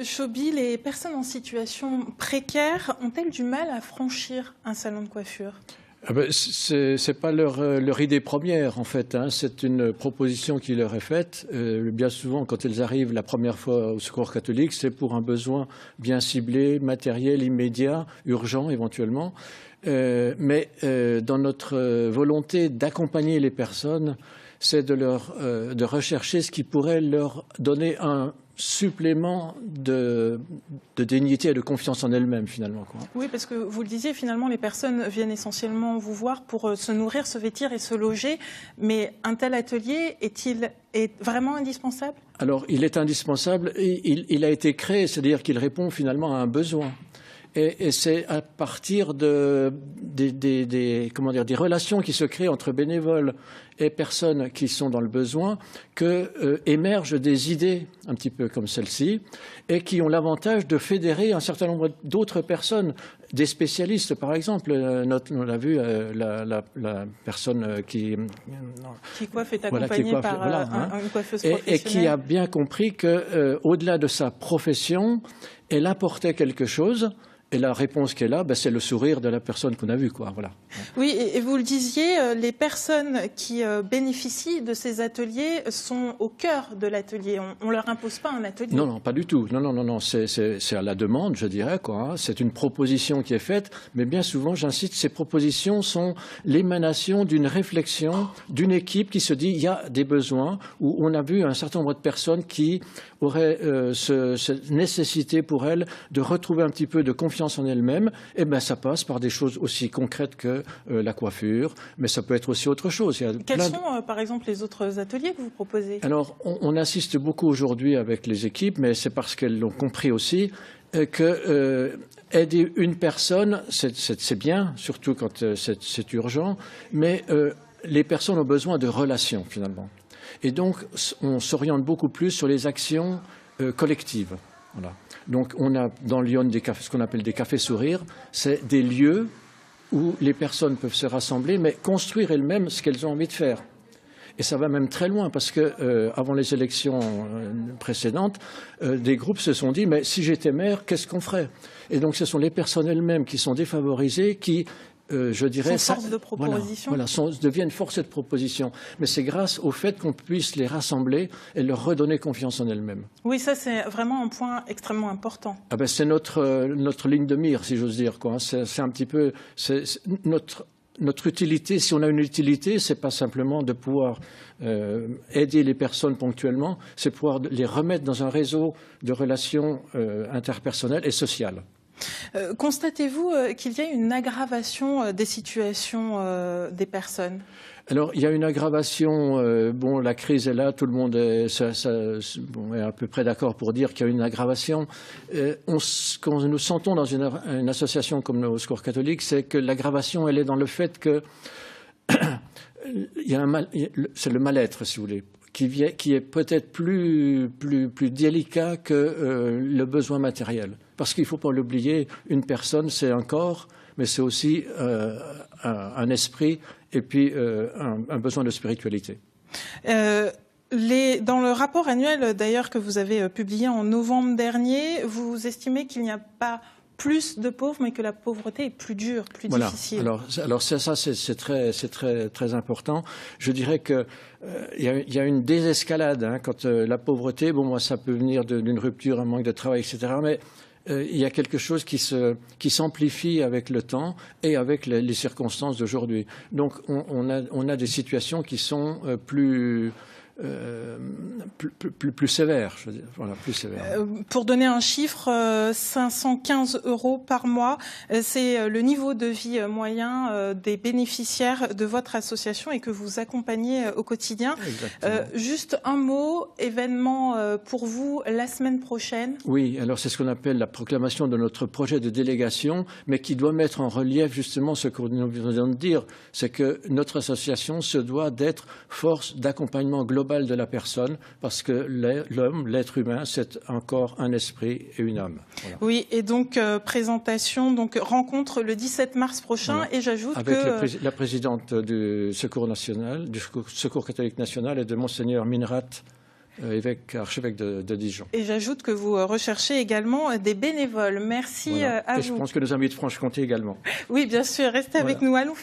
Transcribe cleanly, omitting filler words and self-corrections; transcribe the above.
Chauby, les personnes en situation précaire ont-elles du mal à franchir un salon de coiffure? C'est pas leur idée première, en fait. Hein. C'est une proposition qui leur est faite. Bien souvent, quand elles arrivent la première fois au Secours catholique, c'est pour un besoin bien ciblé, matériel, immédiat, urgent éventuellement. Mais dans notre volonté d'accompagner les personnes, c'est de rechercher ce qui pourrait leur donner un supplément de dignité et de confiance en elles-mêmes, finalement. Quoi. Oui, parce que vous le disiez, finalement, les personnes viennent essentiellement vous voir pour se nourrir, se vêtir et se loger. Mais un tel atelier est vraiment indispensable? Alors, il est indispensable et il a été créé, c'est-à-dire qu'il répond finalement à un besoin. Et c'est à partir des relations qui se créent entre bénévoles et personnes qui sont dans le besoin que émergent des idées un petit peu comme celle-ci et qui ont l'avantage de fédérer un certain nombre d'autres personnes, des spécialistes par exemple. On a vu la personne qui coiffe est accompagnée par une coiffeuse professionnelle. Et qui a bien compris qu'au-delà de sa profession, elle apportait quelque chose. Et la réponse qui est là, c'est le sourire de la personne qu'on a vue, quoi. Voilà. Oui, et vous le disiez, les personnes qui bénéficient de ces ateliers sont au cœur de l'atelier. On ne leur impose pas un atelier. Non, pas du tout. Non. C'est à la demande, je dirais, quoi. Hein. C'est une proposition qui est faite, mais bien souvent, j'insiste, ces propositions sont l'émanation d'une réflexion, d'une équipe qui se dit il y a des besoins, où on a vu un certain nombre de personnes qui auraient cette nécessité pour elles de retrouver un petit peu de confiance en elle-même, et ça passe par des choses aussi concrètes que la coiffure, mais ça peut être aussi autre chose. Quels sont, par exemple, les autres ateliers que vous proposez? Alors, on assiste beaucoup aujourd'hui avec les équipes, mais c'est parce qu'elles l'ont compris aussi, que aider une personne, c'est bien, surtout quand c'est urgent, mais les personnes ont besoin de relations, finalement. Et donc, on s'oriente beaucoup plus sur les actions collectives. Voilà. Donc, on a dans Lyon ce qu'on appelle des cafés sourires. C'est des lieux où les personnes peuvent se rassembler, mais construire elles-mêmes ce qu'elles ont envie de faire. Et ça va même très loin, parce que avant les élections précédentes, des groupes se sont dit, mais si j'étais maire, qu'est-ce qu'on ferait? Et donc, ce sont les personnes elles-mêmes qui sont défavorisées, qui je dirais, force de proposition. Deviennent force de proposition. Mais c'est grâce au fait qu'on puisse les rassembler et leur redonner confiance en elles-mêmes. Oui, ça c'est vraiment un point extrêmement important. C'est notre ligne de mire, si j'ose dire, quoi. C'est un petit peu notre utilité. Si on a une utilité, c'est pas simplement de pouvoir aider les personnes ponctuellement, c'est pouvoir les remettre dans un réseau de relations interpersonnelles et sociales. Constatez-vous qu'il y a une aggravation des situations des personnes? Alors, il y a une aggravation. La crise est là, tout le monde est à peu près d'accord pour dire qu'il y a une aggravation. Quand nous sentons dans une association comme le Secours catholique, c'est que l'aggravation, elle est dans le fait que c'est le mal-être, si vous voulez, qui est peut-être plus délicat que le besoin matériel. Parce qu'il ne faut pas l'oublier, une personne, c'est un corps, mais c'est aussi un esprit et puis un besoin de spiritualité. Dans le rapport annuel, d'ailleurs, que vous avez publié en novembre dernier, vous estimez qu'il n'y a pas plus de pauvres, mais que la pauvreté est plus dure, plus difficile. Alors ça c'est très important. Je dirais que il y a une désescalade hein, quand la pauvreté, ça peut venir d'une rupture, un manque de travail, etc. Mais il y a quelque chose qui s'amplifie avec le temps et avec les circonstances d'aujourd'hui. Donc on a des situations qui sont plus sévère, je veux dire. Voilà, plus sévère. Pour donner un chiffre, 515 € par mois, c'est le niveau de vie moyen des bénéficiaires de votre association et que vous accompagnez au quotidien. Juste un mot, événement pour vous la semaine prochaine. Oui, alors c'est ce qu'on appelle la proclamation de notre projet de délégation, mais qui doit mettre en relief justement ce que nous venons de dire, c'est que notre association se doit d'être force d'accompagnement global de la personne, parce que l'homme, l'être humain, c'est encore un esprit et une âme. Voilà. Oui, et donc rencontre le 17 mars prochain, voilà. Et j'ajoute avec la présidente du Secours national, du Secours catholique national et de Monseigneur Minrat, archevêque de Dijon. Et j'ajoute que vous recherchez également des bénévoles. Merci Voilà. à Et vous. je pense que nos amis de Franche-Comté également. Oui, bien sûr, restez avec nous. Allons faire